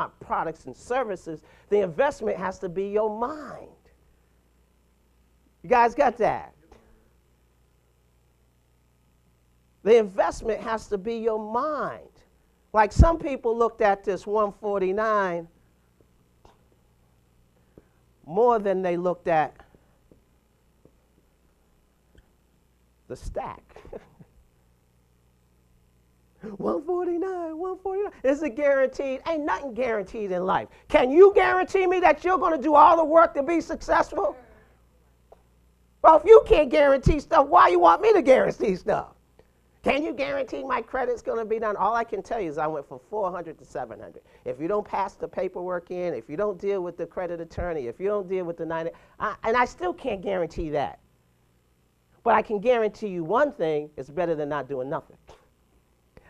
not products and services. The investment has to be your mind. You guys got that? The investment has to be your mind. Like some people looked at this 149 more than they looked at the stack. 149. Is it guaranteed? Ain't nothing guaranteed in life. Can you guarantee me that you're going to do all the work to be successful? Well, if you can't guarantee stuff, why you want me to guarantee stuff? Can you guarantee my credit's going to be done? All I can tell you is I went from 400 to 700. If you don't pass the paperwork in, if you don't deal with the credit attorney, if you don't deal with the 90, and I still can't guarantee that. But I can guarantee you one thing, it's better than not doing nothing.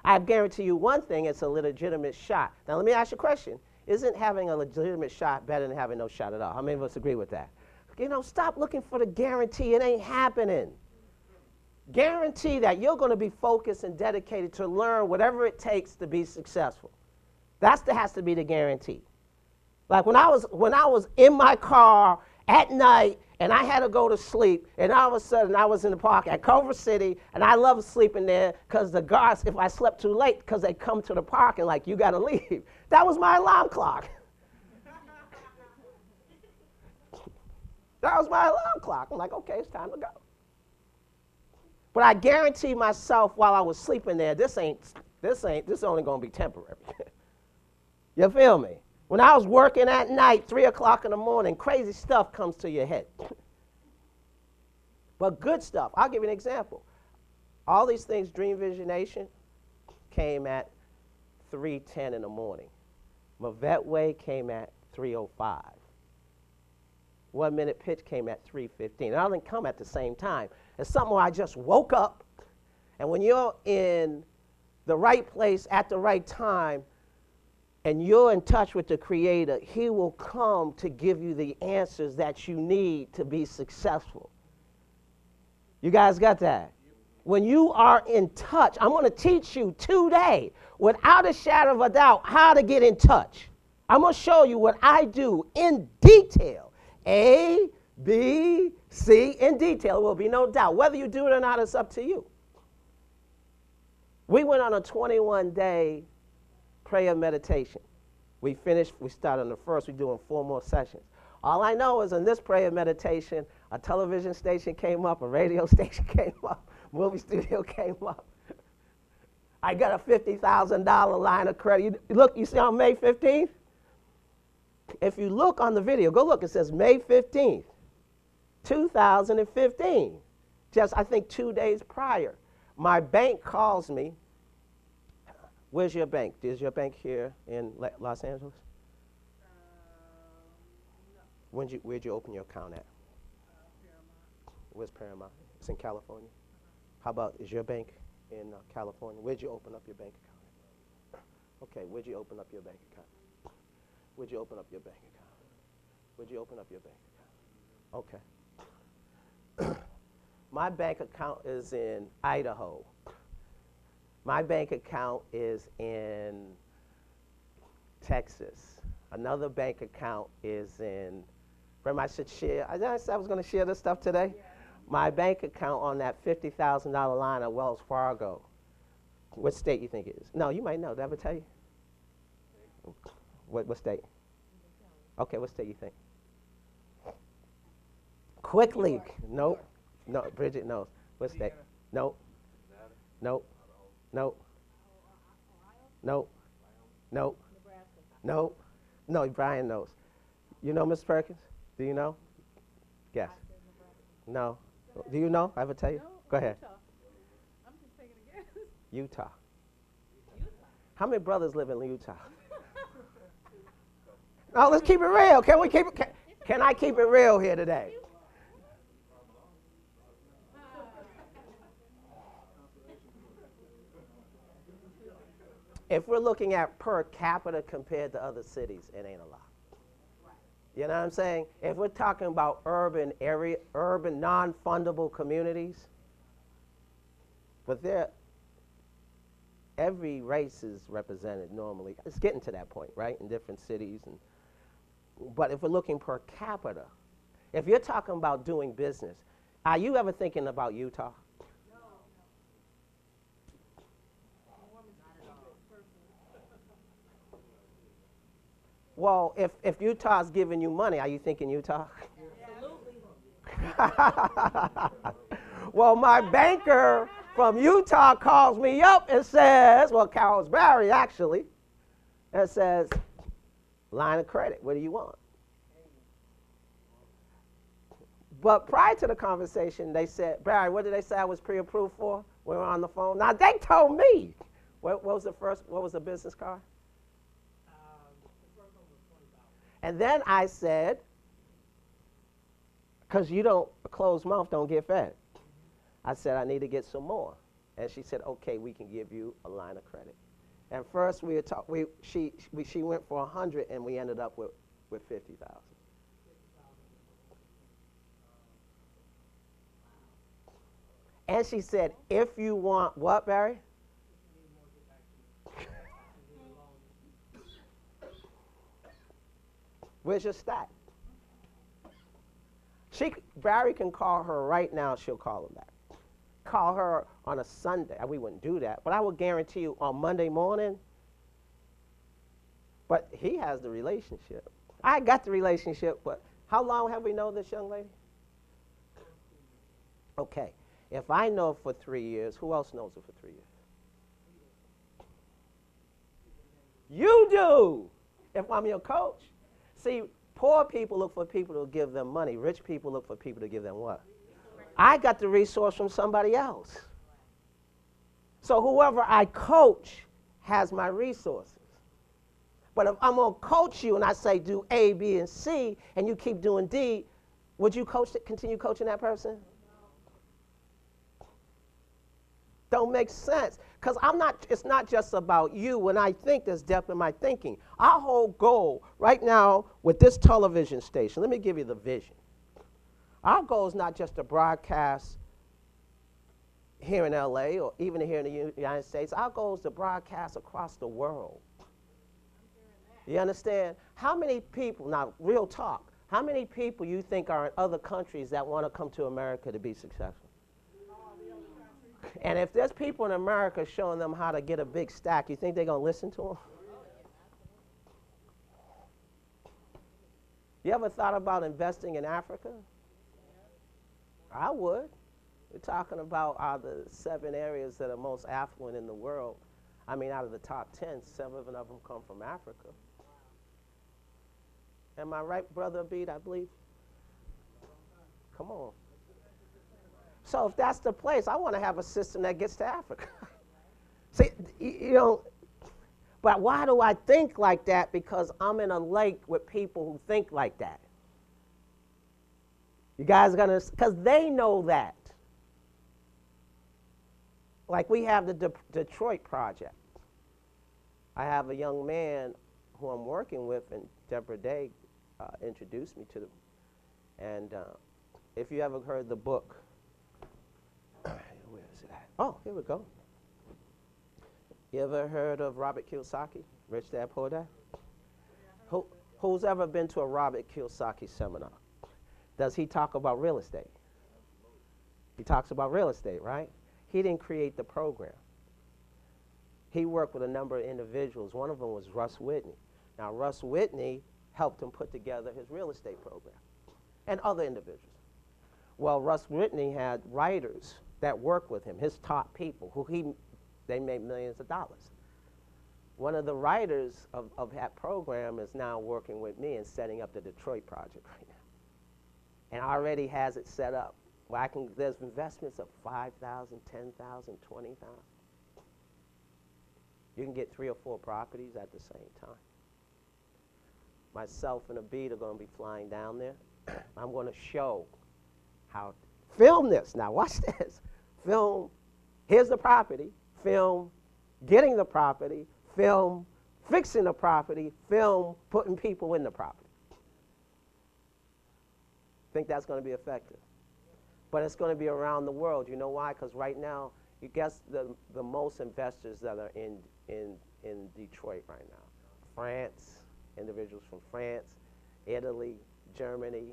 I guarantee you one thing, it's a legitimate shot. Now let me ask you a question. Isn't having a legitimate shot better than having no shot at all? How many of us agree with that? You know, stop looking for the guarantee. It ain't happening. Guarantee that you're going to be focused and dedicated to learn whatever it takes to be successful. That has to be the guarantee. Like when I was in my car at night and I had to go to sleep, and all of a sudden I was in the park at Culver City, and I love sleeping there because the guards, if I slept too late, because they come to the park and like, you got to leave. That was my alarm clock. That was my alarm clock. I'm like, okay, it's time to go. But I guarantee myself while I was sleeping there, this is only going to be temporary. You feel me? When I was working at night, 3 o'clock in the morning, crazy stuff comes to your head. But good stuff. I'll give you an example. All these things, Dream Visionation, came at 3:10 in the morning. Mavette Way came at 3:05. 1 Minute Pitch came at 3:15. And I didn't come at the same time. It's something where I just woke up, and when you're in the right place at the right time, and you're in touch with the Creator, He will come to give you the answers that you need to be successful. You guys got that? When you are in touch, I'm going to teach you today, without a shadow of a doubt, how to get in touch. I'm going to show you what I do in detail. A, B, C, in detail. There will be no doubt. Whether you do it or not, it's up to you. We went on a 21-day prayer meditation. We started on the first, we're doing 4 more sessions. All I know is in this prayer meditation, a television station came up, a radio station came up, movie studio came up. I got a $50,000 line of credit. Look, you see on May 15th? If you look on the video, go look, it says May 15th, 2015. Just, I think, 2 days prior. My bank calls me. Where's your bank? Is your bank here in Los Angeles? No. Where'd you open your account at? Paramount. Where's Paramount? It's in California. How about, is your bank in California? Where'd you open up your bank account? Okay, where'd you open up your bank account? Where'd you open up your bank account? Where'd you open up your bank account? Okay. My bank account is in Idaho. My bank account is in Texas. Another bank account is in, remember I said share, I said I was going to share this stuff today? Yeah. My bank account on that $50,000 line at Wells Fargo. What state you think it is? No, you might know. Did I ever tell you? What state? Okay, what state you think? Quickly. Nope. No, Bridget knows. What state? Nope. Nope. Nope. Nope. Nope. Nope. No, Brian knows. You know Ms. Perkins? Do you know? Guess. No. Do you know? I ever tell you? No, go ahead. Utah. I'm just taking a guess. Utah. How many brothers live in Utah? No, let's keep it real. Can we keep it? Can I keep it real here today? If we're looking at per capita compared to other cities, it ain't a lot. You know what I'm saying? If we're talking about urban non-fundable communities, but every race is represented normally. It's getting to that point, right, in different cities. But if we're looking per capita, if you're talking about doing business, are you ever thinking about Utah? Well, if Utah's giving you money, are you thinking Utah? Well, my banker from Utah calls me up and says, well, Carol's Barry actually, and says, line of credit, what do you want? But prior to the conversation, they said, Barry, what did they say I was pre-approved for? We were on the phone. Now, they told me. What was the business card? And then I said, because a closed mouth don't get fed. I said, I need to get some more. And she said, okay, we can give you a line of credit. And first she went for 100 and we ended up with 50,000. And she said, if you want what, Barry? Where's your stack? Barry can call her right now, she'll call him back. Call her on a Sunday. We wouldn't do that, but I will guarantee you on Monday morning, but he has the relationship. I got the relationship, but how long have we known this young lady? Okay, if I know for 3 years, who else knows her for 3 years? You do, if I'm your coach. See, poor people look for people to give them money. Rich people look for people to give them what? I got the resource from somebody else. So whoever I coach has my resources. But if I'm going to coach you and I say do A, B, and C, and you keep doing D, would you continue coaching that person? Don't make sense. Because it's not just about you. When I think, there's depth in my thinking. Our whole goal right now with this television station, let me give you the vision. Our goal is not just to broadcast here in LA or even here in the United States. Our goal is to broadcast across the world. You understand? How many people, now real talk, how many people you think are in other countries that want to come to America to be successful? And if there's people in America showing them how to get a big stack, you think they're going to listen to them? You ever thought about investing in Africa? I would. We're talking about the 7 areas that are most affluent in the world. I mean, out of the top 10, 7 of them come from Africa. Am I right, Brother Abid, I believe? Come on. So if that's the place, I want to have a system that gets to Africa. See, but why do I think like that? Because I'm in a lake with people who think like that. You guys are going to, because they know that. Like we have the Detroit project. I have a young man who I'm working with, and Deborah Day introduced me to them. And if you ever heard the book, where is it at? Oh, here we go. You ever heard of Robert Kiyosaki, Rich Dad Poor Dad? Who's ever been to a Robert Kiyosaki seminar? Does he talk about real estate? He talks about real estate, right? He didn't create the program. He worked with a number of individuals. One of them was Russ Whitney. Now, Russ Whitney helped him put together his real estate program and other individuals. Well, Russ Whitney had writers that worked with him, his top people, they made millions of dollars. One of the writers of that program is now working with me and setting up the Detroit project right now. And already has it set up. Where there's investments of 5,000, 10,000, 20,000. You can get 3 or 4 properties at the same time. Myself and Abid are going to be flying down there. I'm going to show how, film this. Now watch this. Film, here's the property. Film getting the property. Film fixing the property. Film putting people in the property. Think that's going to be effective. But it's going to be around the world. You know why? Because right now, You guess the most investors that are in Detroit right now? France, individuals from France, Italy, Germany,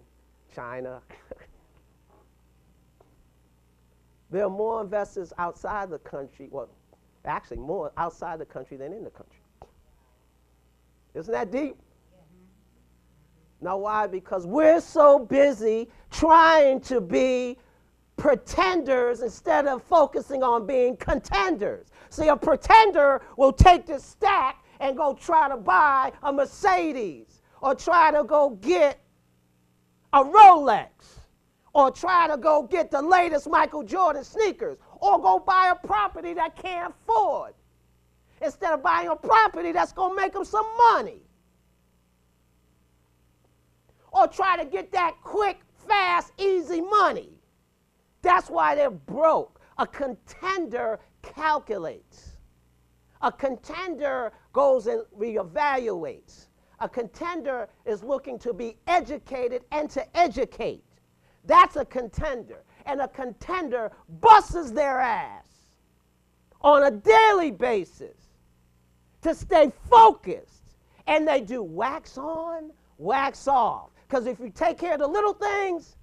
China. There are more investors outside the country, well, actually more outside the country than in the country. Isn't that deep? Now why? Because we're so busy trying to be pretenders instead of focusing on being contenders. See, a pretender will take this stack and go try to buy a Mercedes or try to go get a Rolex or try to go get the latest Michael Jordan sneakers or go buy a property that can't afford instead of buying a property that's going to make them some money. Or try to get that quick, fast, easy money. That's why they're broke. A contender calculates. A contender goes and reevaluates. A contender is looking to be educated and to educate. That's a contender. And a contender busts their ass on a daily basis to stay focused. And they do wax on, wax off. Because if you take care of the little things,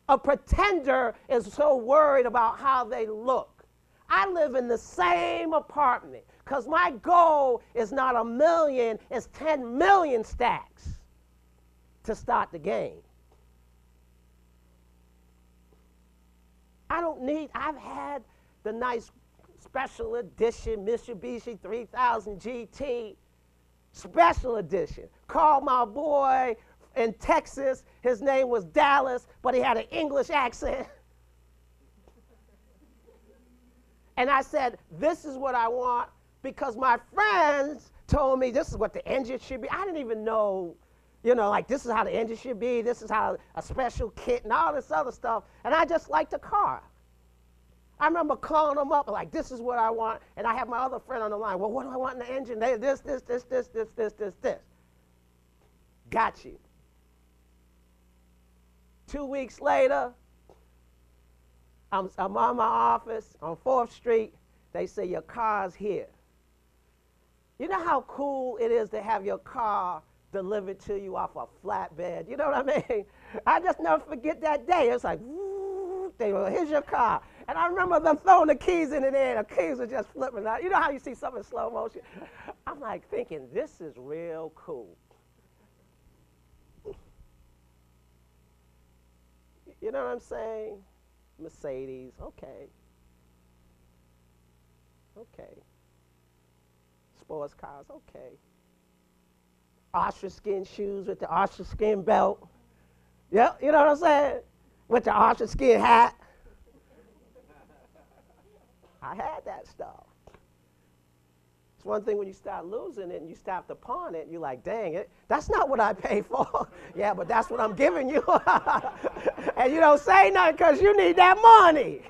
a pretender is so worried about how they look. I live in the same apartment because my goal is not 1 million, it's 10 million stacks to start the game. I've had the nice special edition Mitsubishi 3000 GT, special edition. Called my boy in Texas, his name was Dallas, but he had an English accent. And I said, this is what I want, because my friends told me this is what the engine should be. I didn't even know, like this is how the engine should be, this is how a special kit and all this other stuff. And I just liked the car. I remember calling them up, like, this is what I want. And I have my other friend on the line. Well, what do I want in the engine? This. Got you. 2 weeks later, I'm on my office on 4th Street. They say, your car's here. You know how cool it is to have your car delivered to you off a flatbed? You know what I mean? I just never forget that day. It's like, woo, they go, here's your car. And I remember them throwing the keys in the air. The keys were just flipping out. You know how you see something in slow motion? I'm like thinking, this is real cool. You know what I'm saying? Mercedes, okay. Sports cars, okay. Ostrich skin shoes with the ostrich skin belt. Yep, you know what I'm saying? With the ostrich skin hat. I had that stuff. It's one thing when you start losing it and you start to pawn it, you're like, dang it, that's not what I paid for. Yeah, but that's what I'm giving you. And you don't say nothing because you need that money.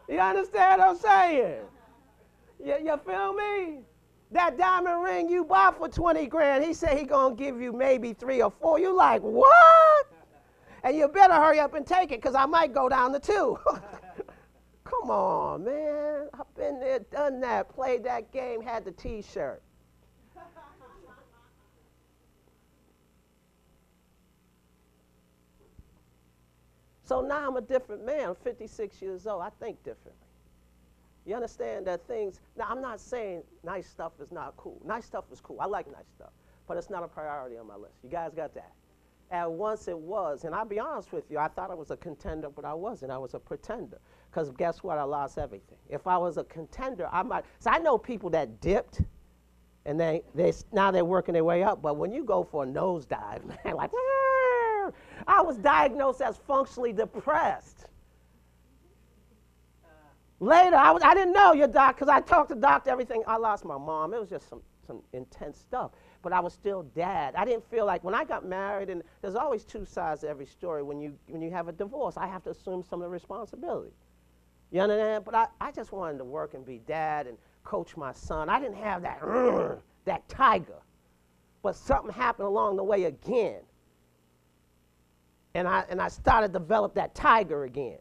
You understand what I'm saying? You feel me? That diamond ring you bought for 20 grand, he said he gonna give you maybe 3 or 4. You like, what? And you better hurry up and take it because I might go down to 2. Come on, man. I've been there, done that, played that game, had the T-shirt. So now I'm a different man. I'm 56 years old. I think differently. You understand that things, now I'm not saying nice stuff is not cool. Nice stuff is cool. I like nice stuff. But it's not a priority on my list. You guys got that? And once it was, and I'll be honest with you, I thought I was a contender, but I wasn't. I was a pretender. Because guess what? I lost everything. If I was a contender, I might. So I know people that dipped, and now they're working their way up. But when you go for a nosedive, man, like, I was diagnosed as functionally depressed. Later, I didn't know your doc, because I talked to doctor, everything. I lost my mom. It was just some intense stuff. But I was still dad. I didn't feel like, when I got married, and there's always 2 sides to every story. When you have a divorce, I have to assume some of the responsibility. You understand? But I just wanted to work and be dad and coach my son. I didn't have that tiger. But something happened along the way again. And I started to develop that tiger again.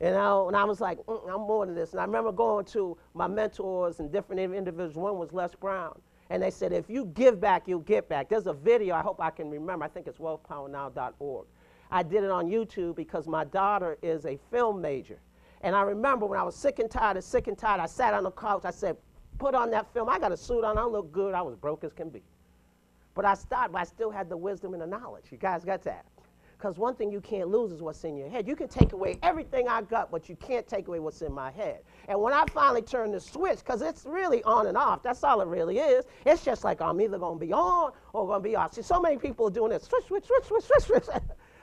You know, and I was like, I'm more than this. And I remember going to my mentors and different individuals. One was Les Brown. And they said, if you give back, you'll get back. There's a video I hope I can remember. I think it's wealthpowernow.org. I did it on YouTube because my daughter is a film major. And I remember when I was sick and tired, I sat on the couch. I said, put on that film. I got a suit on. I look good. I was broke as can be. But I still had the wisdom and the knowledge. You guys got that? Because one thing you can't lose is what's in your head. You can take away everything I got, but you can't take away what's in my head. And when I finally turned the switch, because it's really on and off, that's all it really is. It's just like I'm either going to be on or going to be off. See, so many people are doing this, switch, switch, switch, switch, switch, switch.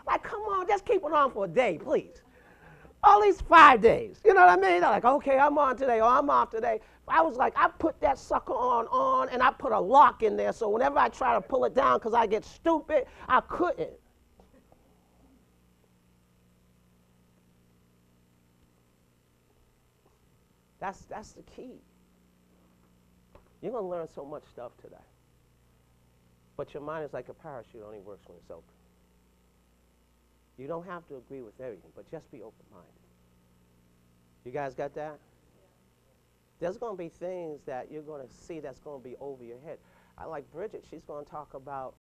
Like, come on, just keep it on for a day, please. At least 5 days. You know what I mean? They're like, okay, I'm on today, or I'm off today. I was like, I put that sucker on, and I put a lock in there, so whenever I try to pull it down because I get stupid, I couldn't. That's the key. You're going to learn so much stuff today. But your mind is like a parachute, only works when it's open. You don't have to agree with everything, but just be open-minded. You guys got that? There's going to be things that you're going to see that's going to be over your head. I like Bridget. She's going to talk about